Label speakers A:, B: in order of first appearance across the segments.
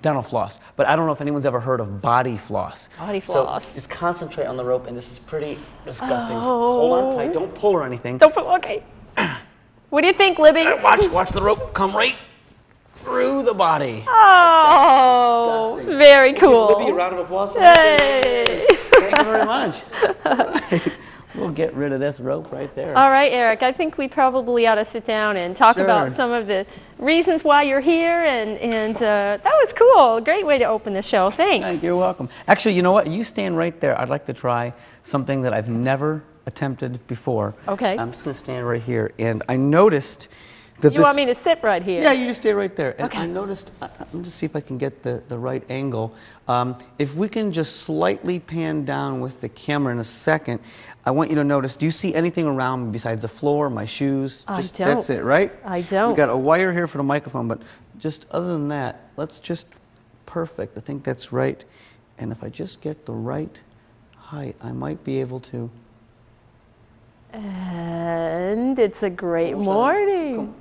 A: dental floss. But I don't know if anyone's ever heard of body floss.
B: Body floss.
A: So just concentrate on the rope, and this is pretty disgusting.
B: Oh.
A: So hold on tight, don't pull or anything.
B: Don't pull, okay. What do you think, Libby?
A: Watch the rope come right through the body.
B: Oh,
A: disgusting.
B: Very cool.
A: Libby, a round of applause for
B: Yay.
A: Thank you very much. We'll get rid of this rope right there.
B: All right, Eric, I think we probably ought to sit down and talk about some of the reasons why you're here, and that was cool. Great way to open the show. Thanks.
A: You're welcome. Actually, you know what? You stand right there. I'd like to try something that I've never attempted before.
B: Okay.
A: I'm just going to stand right here, and I noticed that
B: You want me to sit right here?
A: Yeah, you just stay right there. And
B: okay.
A: I noticed, let me just see if I can get the right angle. If we can just slightly pan down with the camera in a second, I want you to notice, do you see anything around me besides the floor, my shoes?
B: I don't.
A: That's it, right?
B: I don't.
A: We've got a wire here for the microphone, but just other than that, let's just, perfect. I think that's right. And if I just get the right height, I might be able to.
B: And it's a great morning.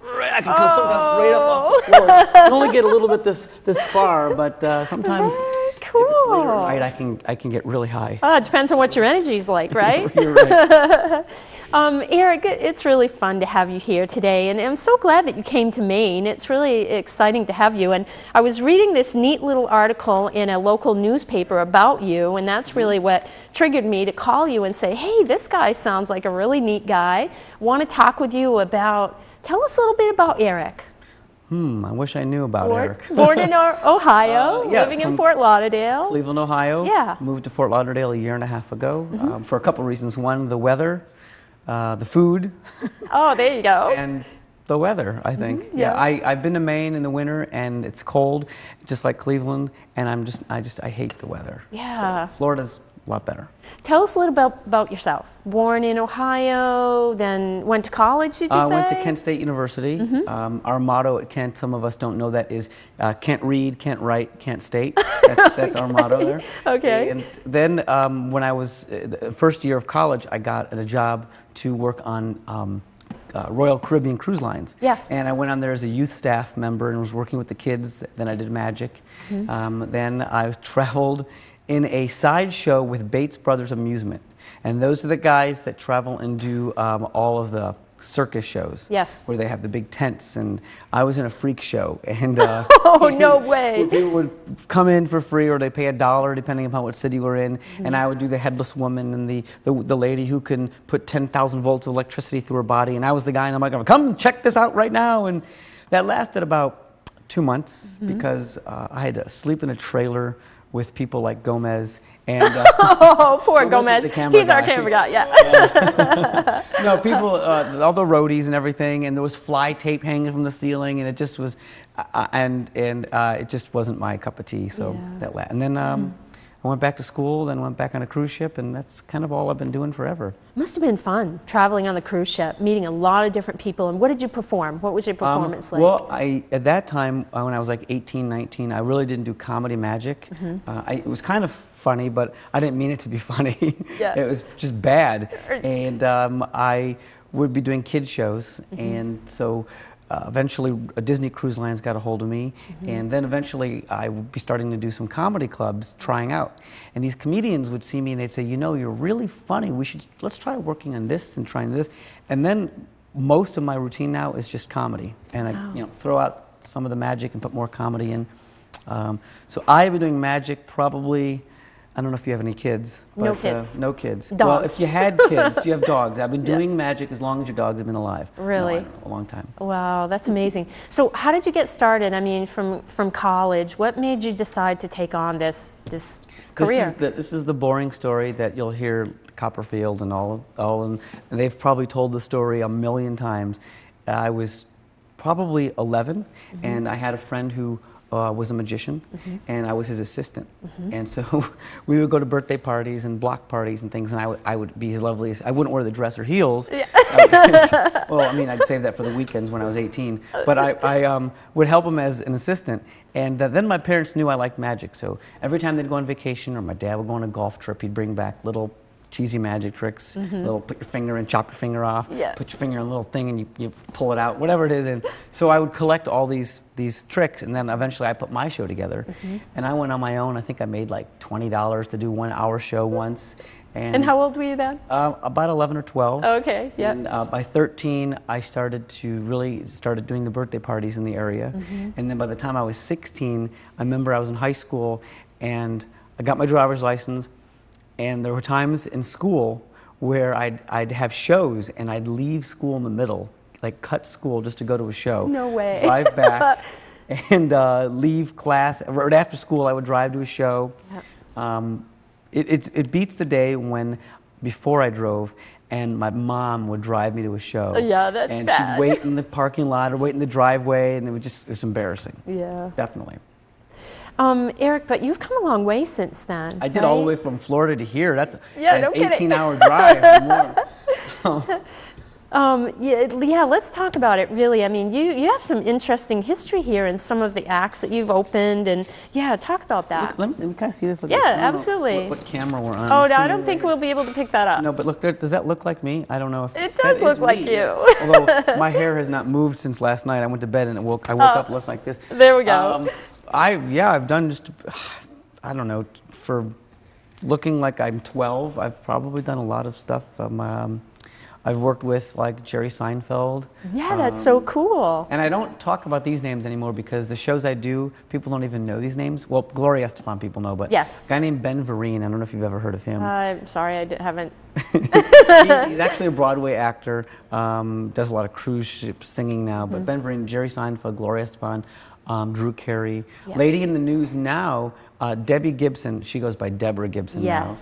A: Right, I can come sometimes right up off the floor. I can only get a little bit this far, but sometimes
B: cool.
A: if it's later at night, I can get really high.
B: Oh, it depends on what your energy's like, right?
A: You're right.
B: Eric, it's really fun to have you here today, and I'm so glad that you came to Maine. It's really exciting to have you. And I was reading this neat little article in a local newspaper about you, and that's really what triggered me to call you and say, hey, this guy sounds like a really neat guy. Want to talk with you about, tell us a little bit about Eric.
A: I wish I knew about Eric.
B: Born in Ohio,
A: yeah,
B: living in Fort Lauderdale.
A: Cleveland, Ohio.
B: Yeah.
A: Moved to Fort Lauderdale a year and a half ago for a couple reasons. One, the weather, the food.
B: Oh, there you go.
A: And the weather, I think.
B: Yeah.
A: I've been to Maine in the winter, and it's cold, just like Cleveland, and I hate the weather.
B: Yeah.
A: So Florida's a lot better.
B: Tell us a little about yourself. Born in Ohio, then went to college, did you say?
A: I went to Kent State University. Our motto at Kent, some of us don't know that, is can't read, can't write, can't state. That's our motto there.
B: Okay.
A: And then when I was the first year of college, I got a job to work on Royal Caribbean Cruise Lines.
B: Yes.
A: And I went on there as a youth staff member and was working with the kids. Then I did magic. Then I traveled in a sideshow with Bates Brothers Amusement. And those are the guys that travel and do all of the circus shows.
B: Yes.
A: Where they have the big tents. And I was in a freak show. And
B: oh, no way.
A: People would come in for free, or they pay $1 depending upon what city we're in. And I would do the headless woman and the lady who can put 10,000 volts of electricity through her body. And I was the guy in the microphone, come check this out right now. And that lasted about 2 months because I had to sleep in a trailer with people like Gomez and
B: oh, poor Gomez. He's our camera guy,
A: yeah. No, people, all the roadies and everything, and there was fly tape hanging from the ceiling, and it just was, it just wasn't my cup of tea. So and then I went back to school, then went back on a cruise ship, and that's kind of all I've been doing forever.
B: Must have been fun traveling on the cruise ship, meeting a lot of different people. And what did you perform? What was your performance like?
A: Well, at that time, when I was like 18, 19, I really didn't do comedy magic. It was kind of funny, but I didn't mean it to be funny.
B: Yeah.
A: It was just bad. And I would be doing kid shows, and so eventually Disney Cruise Lines got a hold of me, and then eventually I would be starting to do some comedy clubs, trying out. And these comedians would see me and they'd say, you know, you're really funny, let's try working on this and trying this. And then most of my routine now is just comedy. And I throw out some of the magic and put more comedy in. So I've been doing magic probably, I don't know if you have any kids. But,
B: no kids.
A: No kids.
B: Dogs.
A: Well, if you had kids, you have dogs. I've been doing magic as long as your dogs have been alive.
B: Really?
A: No, I don't know, a long time.
B: Wow, that's amazing. So how did you get started? I mean, from college, what made you decide to take on this career?
A: This is the boring story that you'll hear Copperfield and and they've probably told the story a million times. I was probably 11, and I had a friend who was a magician, and I was his assistant. And so we would go to birthday parties and block parties and things, and I would be his loveliest. I wouldn't wear the dress or heels. Yeah. Well, I mean, I'd save that for the weekends when I was 18. But I would help him as an assistant. And then my parents knew I liked magic. So every time they'd go on vacation, or my dad would go on a golf trip, he'd bring back little cheesy magic tricks. Little put your finger in, chop your finger off.
B: Yeah.
A: Put your finger in a little thing and you pull it out, whatever it is. And so I would collect all these tricks, and then eventually I put my show together. And I went on my own. I think I made like $20 to do 1 hour show once.
B: And how old were you then?
A: About 11 or 12.
B: Okay, yeah.
A: And by 13, I started doing the birthday parties in the area. And then by the time I was 16, I remember I was in high school, and I got my driver's license, and there were times in school where I'd have shows, and I'd leave school in the middle, like cut school just to go to a show.
B: No way.
A: Drive back, and leave class. Right after school, I would drive to a show. Yep. It beats the day when, before I drove, and my mom would drive me to a show.
B: Yeah, that's
A: and
B: bad.
A: she'd wait in the parking lot or wait in the driveway, and it was embarrassing.
B: Yeah.
A: Definitely.
B: Eric, but you've come a long way since then.
A: I did all the way from Florida to here. That's
B: yeah,
A: an
B: no
A: 18-hour drive or more.
B: Yeah, let's talk about it, really. I mean, you have some interesting history here in some of the acts that you've opened, and yeah, talk about that.
A: Look, let me kind of see this. Look,
B: yeah,
A: I don't know
B: absolutely.
A: what camera we're on.
B: Oh, no, I don't think we'll be able to pick that up.
A: No, but look, does that look like me? I don't know if
B: it does look like you.
A: Although my hair has not moved since last night. I went to bed and I woke up looking like this.
B: There we go.
A: I've done just, I don't know, for looking like I'm 12, I've probably done a lot of stuff. I've worked with like Jerry Seinfeld.
B: Yeah, that's so cool.
A: And I don't talk about these names anymore because the shows I do, people don't even know these names. Well, Gloria Estefan people know, but
B: yes.
A: A guy named Ben Vereen, I don't know if you've ever heard of him.
B: I'm sorry, I haven't.
A: He's actually a Broadway actor, does a lot of cruise ship singing now, but Ben Vereen, Jerry Seinfeld, Gloria Estefan, Drew Carey. Yeah. Lady in the news now, Debbie Gibson, she goes by Deborah Gibson now.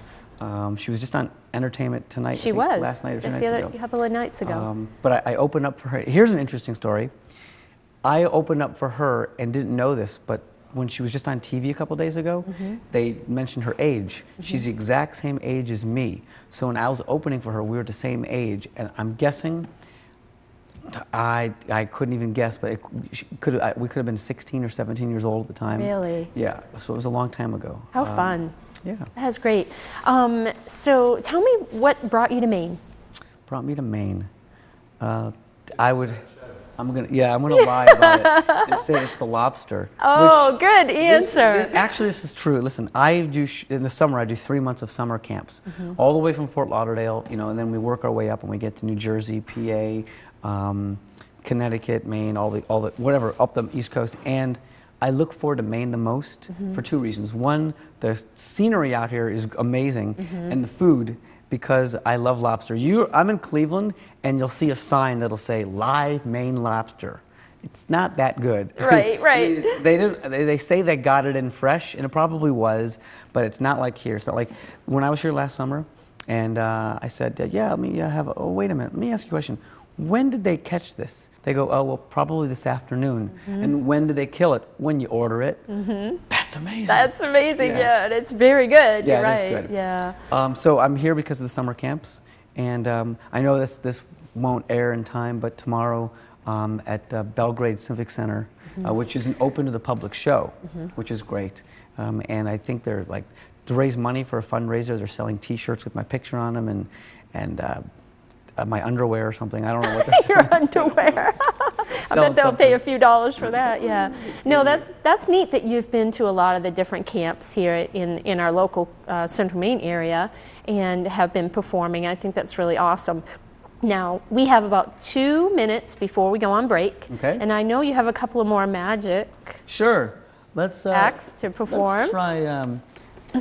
A: She was just on Entertainment Tonight.
B: She was.
A: Last night or 2
B: nights
A: ago.
B: A couple of nights ago.
A: But I opened up for her. Here's an interesting story. I opened up for her and didn't know this, but when she was just on TV a couple days ago, they mentioned her age. She's the exact same age as me. So when I was opening for her, we were the same age, and I'm guessing, I couldn't even guess, but we could have been 16 or 17 years old at the time.
B: Really?
A: Yeah, so it was a long time ago.
B: How fun.
A: Yeah.
B: That's great. So tell me what brought you to Maine?
A: Brought me to Maine. I'm gonna lie about it and say it's the lobster.
B: Oh, good answer.
A: Actually, this is true. Listen, in the summer I do 3 months of summer camps, all the way from Fort Lauderdale, and then we work our way up and we get to New Jersey, PA, Connecticut, Maine, all the whatever up the East Coast. And I look forward to Maine the most for 2 reasons. One, the scenery out here is amazing, and the food, because I love lobster. I'm in Cleveland, and you'll see a sign that'll say "Live Maine Lobster." It's not that good.
B: Right, right.
A: I mean, they say they got it in fresh, and it probably was, but it's not like here. It's not like when I was here last summer, and I said, "Yeah, let me have." Oh, wait a minute. Let me ask you a question. When did they catch this? They go, oh, well, probably this afternoon. And when did they kill it? When you order it. That's amazing.
B: That's amazing, yeah. And it's very good.
A: Yeah,
B: You're right.
A: It is good.
B: Yeah.
A: So I'm here because of the summer camps. And I know this won't air in time, but tomorrow at Belgrade Civic Center, which is an open to the public show, which is great. And I think they're like, to raise money for a fundraiser, they're selling T-shirts with my picture on them and my underwear or something. I don't know what they're selling.
B: Your underwear. I bet they'll pay a few dollars for that, yeah. No, that's neat that you've been to a lot of the different camps here in our local Central Maine area and have been performing. I think that's really awesome. Now, we have about 2 minutes before we go on break.
A: Okay.
B: And I know you have a couple of more magic acts to perform.
A: Let's try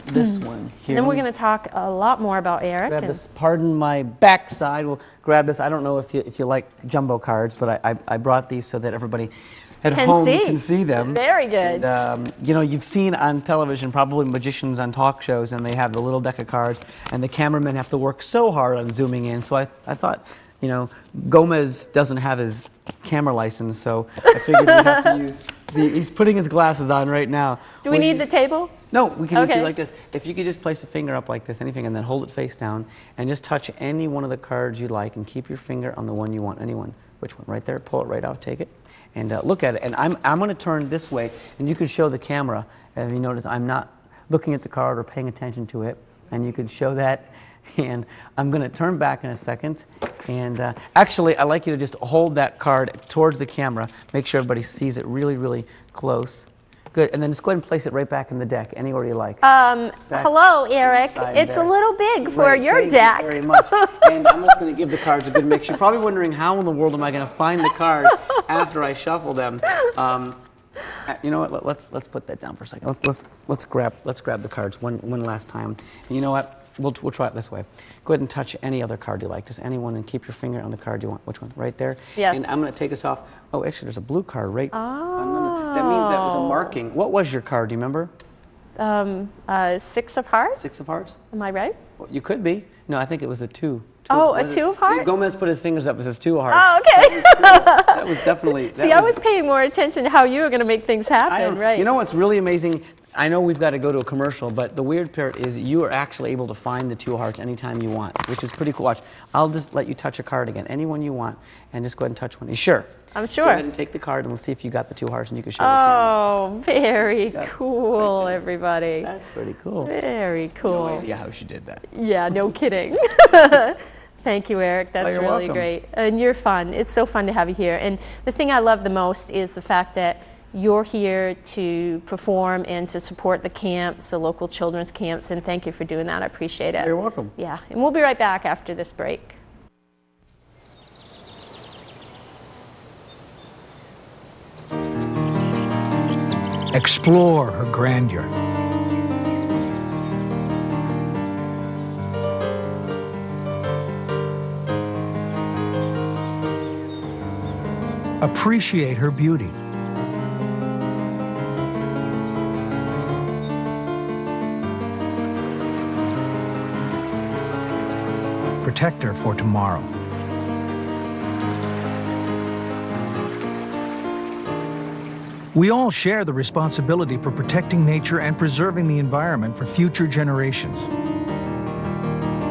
A: this one here.
B: Then we're going to talk a lot more about Eric.
A: Grab this. Pardon my backside. We'll grab this. I don't know if you like jumbo cards, but I brought these so that everybody at home can see them.
B: Very good.
A: And, you've seen on television probably magicians on talk shows, and they have the little deck of cards, and the cameramen have to work so hard on zooming in. So I thought, Gomez doesn't have his camera license, so I figured we'd have to use he's putting his glasses on right now.
B: Do we need the table?
A: No, we can just do it like this. If you could just place a finger up like this, anything, and then hold it face down, and just touch any one of the cards you like, and keep your finger on the one you want. Anyone. Which one? Right there. Pull it right out. Take it, and look at it. And I'm going to turn this way, and you can show the camera. And you notice I'm not looking at the card or paying attention to it, and you can show that. And I'm going to turn back in a second. And actually, I'd like you to just hold that card towards the camera. Make sure everybody sees it really, really close. Good. And then just go ahead and place it right back in the deck, anywhere you like.
B: Hello, Eric. It's a little big for your deck.
A: Thank you very much. And I'm just going to give the cards a good mix. You're probably wondering how in the world am I going to find the cards after I shuffle them. You know what? Let's put that down for a second. Let's grab the cards one last time. And you know what? We'll try it this way. Go ahead and touch any other card you like. Just anyone, and keep your finger on the card you want. Which one? Right there?
B: Yes.
A: And I'm going to take this off. Oh, actually, there's a blue card right. Oh. That means that was a marking. What was your card? Do you remember?
B: 6 of hearts.
A: 6 of hearts?
B: Am I right?
A: Well, you could be. No, I think it was a 2.
B: Oh, a 2 of hearts?
A: Gomez put his fingers up. It says 2 of hearts.
B: Oh, okay.
A: That was definitely.
B: See, I was paying more attention to how you were going to make things happen, right?
A: You know what's really amazing? I know we've got to go to a commercial, but the weird part is you are actually able to find the 2 of hearts anytime you want, which is pretty cool. Watch. I'll just let you touch a card again, anyone you want, and just go ahead and touch one. You sure?
B: I'm sure.
A: Go ahead and take the card, and let's see if you got the 2 of hearts, and you can show the camera.
B: Oh, very cool, everybody.
A: That's pretty cool.
B: Very cool.
A: No idea how she did that.
B: Yeah, no kidding. Thank you, Eric. That's really
A: welcome.
B: great. And you're fun. It's so fun to have you here. And the thing I love the most is the fact that you're here to perform and to support the camps, the local children's camps, and thank you for doing that. I appreciate it.
A: You're welcome.
B: Yeah, and we'll be right back after this break.
C: Explore her grandeur. Appreciate her beauty. Protect her for tomorrow. We all share the responsibility for protecting nature and preserving the environment for future generations.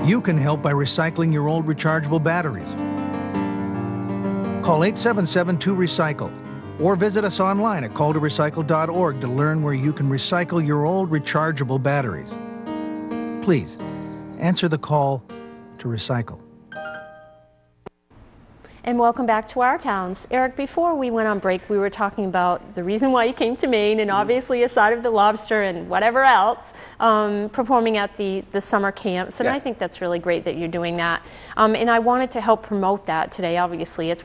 C: You can help by recycling your old rechargeable batteries. Call 877-2-RECYCLE or visit us online at calltorecycle.org to learn where you can recycle your old rechargeable batteries. Please, answer the call to recycle.
B: And welcome back to Our Towns. Eric, before we went on break, we were talking about the reason why you came to Maine, and obviously aside of the lobster and whatever else, performing at the summer camps. And I think that's really great that you're doing that. And I wanted to help promote that today. Obviously, it's